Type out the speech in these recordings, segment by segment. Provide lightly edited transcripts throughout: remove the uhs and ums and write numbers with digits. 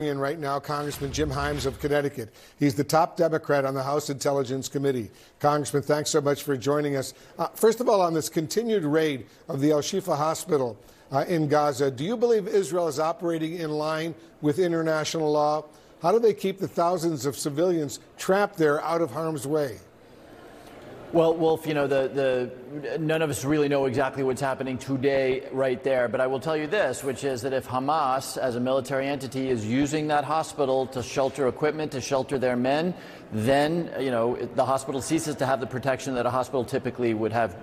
In right now, Congressman Jim Himes of Connecticut. He's the top Democrat on the House Intelligence Committee. Congressman, thanks so much for joining us. First of all, on this continued raid of the Al-Shifa hospital in Gaza, do you believe Israel is operating in line with international law? How do they keep the thousands of civilians trapped there out of harm's way? Well, Wolf, you know, none of us really know exactly what's happening today right there. But I will tell you this, which is that if Hamas, as a military entity, is using that hospital to shelter equipment, to shelter their men, then, you know, the hospital ceases to have the protection that a hospital typically would have.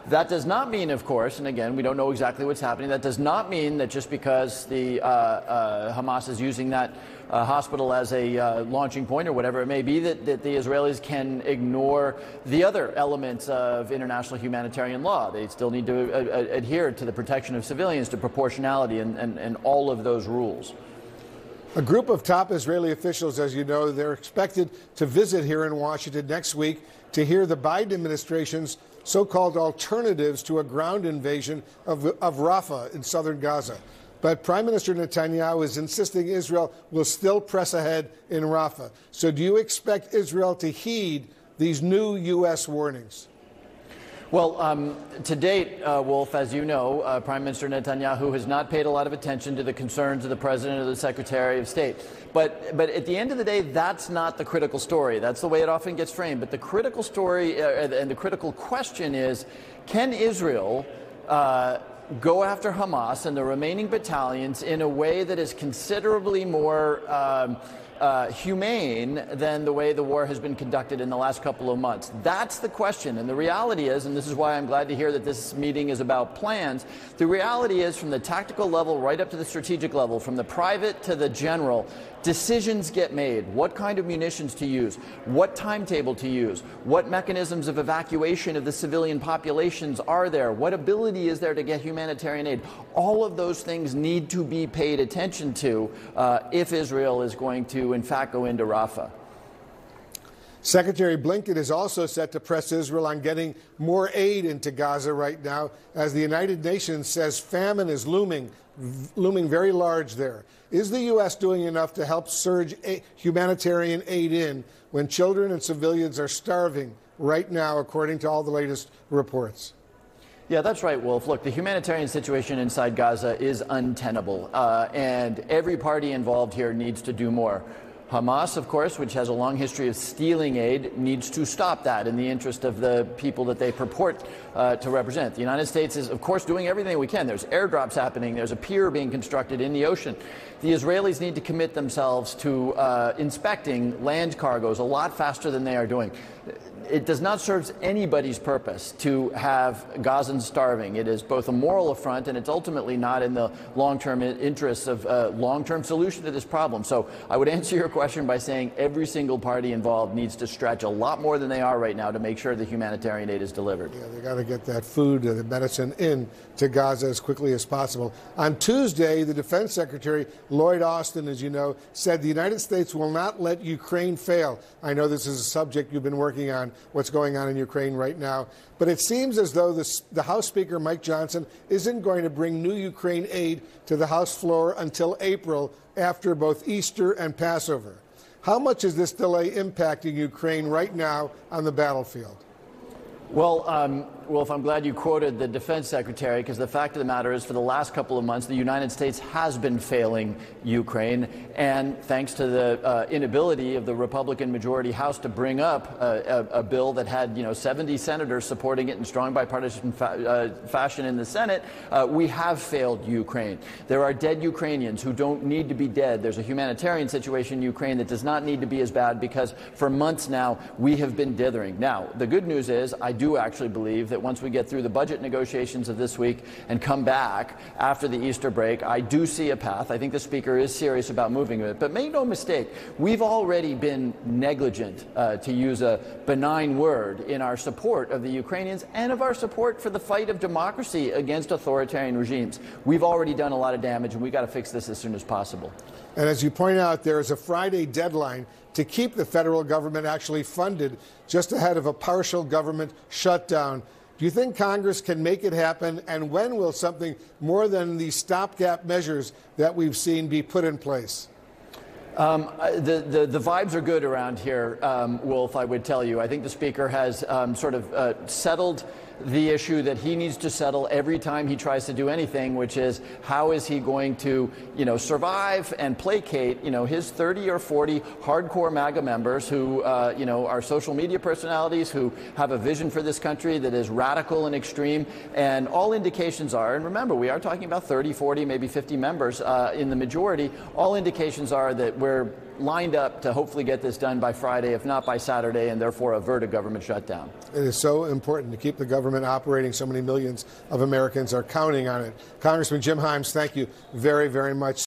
That does not mean, of course, and again, we don't know exactly what's happening, that does not mean that just because the Hamas is using that hospital as a launching point or whatever it may be, that the Israelis can ignore the other elements of international humanitarian law. They still need to adhere to the protection of civilians, to proportionality, and all of those rules. A group of top Israeli officials, as you know, they're expected to visit here in Washington next week to hear the Biden administration's so-called alternatives to a ground invasion of Rafah in southern Gaza. But Prime Minister Netanyahu is insisting Israel will still press ahead in Rafah. So do you expect Israel to heed these new U.S. warnings? Well, to date, Wolf, as you know, Prime Minister Netanyahu has not paid a lot of attention to the concerns of the President or the Secretary of State. But at the end of the day, that's not the critical story. That's the way it often gets framed. But the critical story and the critical question is, can Israel go after Hamas and the remaining battalions in a way that is considerably more humane than the way the war has been conducted in the last couple of months? That's the question. And the reality is, and this is why I'm glad to hear that this meeting is about plans, the reality is, from the tactical level right up to the strategic level, from the private to the general, decisions get made. What kind of munitions to use, what timetable to use, what mechanisms of evacuation of the civilian populations are there, what ability is there to get humanitarian aid. All of those things need to be paid attention to if Israel is going to, in fact, go into Rafah. Secretary Blinken is also set to press Israel on getting more aid into Gaza right now, as the United Nations says famine is looming very large there. Is the U.S. doing enough to help surge humanitarian aid in when children and civilians are starving right now, according to all the latest reports? Yeah, that's right, Wolf. Look, the humanitarian situation inside Gaza is untenable, and every party involved here needs to do more. Hamas, of course, which has a long history of stealing aid, needs to stop that in the interest of the people that they purport to represent. The United States is, of course, doing everything we can. There's airdrops happening. There's a pier being constructed in the ocean. The Israelis need to commit themselves to inspecting land cargoes a lot faster than they are doing. It does not serve anybody's purpose to have Gazans starving. It is both a moral affront, and it's ultimately not in the long-term interests of a long-term solution to this problem. So I would answer your question by saying every single party involved needs to stretch a lot more than they are right now to make sure the humanitarian aid is delivered. Yeah, they got to get that food and the medicine in to Gaza as quickly as possible. On Tuesday, the Defense Secretary, Lloyd Austin, as you know, said the United States will not let Ukraine fail. I know this is a subject you've been working on, what's going on in Ukraine right now. But it seems as though the House Speaker, Mike Johnson, isn't going to bring new Ukraine aid to the House floor until April, after both Easter and Passover. How much is this delay impacting Ukraine right now on the battlefield? Well, Wolf, I'm glad you quoted the Defense Secretary, because the fact of the matter is, for the last couple of months, the United States has been failing Ukraine. And thanks to the inability of the Republican majority House to bring up a bill that had, 70 senators supporting it in strong bipartisan fashion in the Senate, we have failed Ukraine. There are dead Ukrainians who don't need to be dead. There's a humanitarian situation in Ukraine that does not need to be as bad, because for months now we have been dithering. Now, the good news is, I do actually believe that once we get through the budget negotiations of this week and come back after the Easter break, I do see a path. I think the Speaker is serious about moving it. But make no mistake, we've already been negligent, to use a benign word, in our support of the Ukrainians and of our support for the fight of democracy against authoritarian regimes. We've already done a lot of damage, and we've got to fix this as soon as possible. And as you point out, there is a Friday deadline to keep the federal government actually funded, just ahead of a partial government shutdown. Do you think Congress can make it happen? And when will something more than the stopgap measures that we've seen be put in place? The vibes are good around here, Wolf, I would tell you. I think the Speaker has sort of settled the issue that he needs to settle every time he tries to do anything, which is how is he going to, survive and placate, his 30 or 40 hardcore MAGA members who, are social media personalities who have a vision for this country that is radical and extreme. And all indications are, and remember, we are talking about 30, 40, maybe 50 members in the majority. All indications are that we're lined up to hopefully get this done by Friday, if not by Saturday, and therefore avert a government shutdown. It is so important to keep the government operating. So many millions of Americans are counting on it. Congressman Jim Himes, thank you very, very much.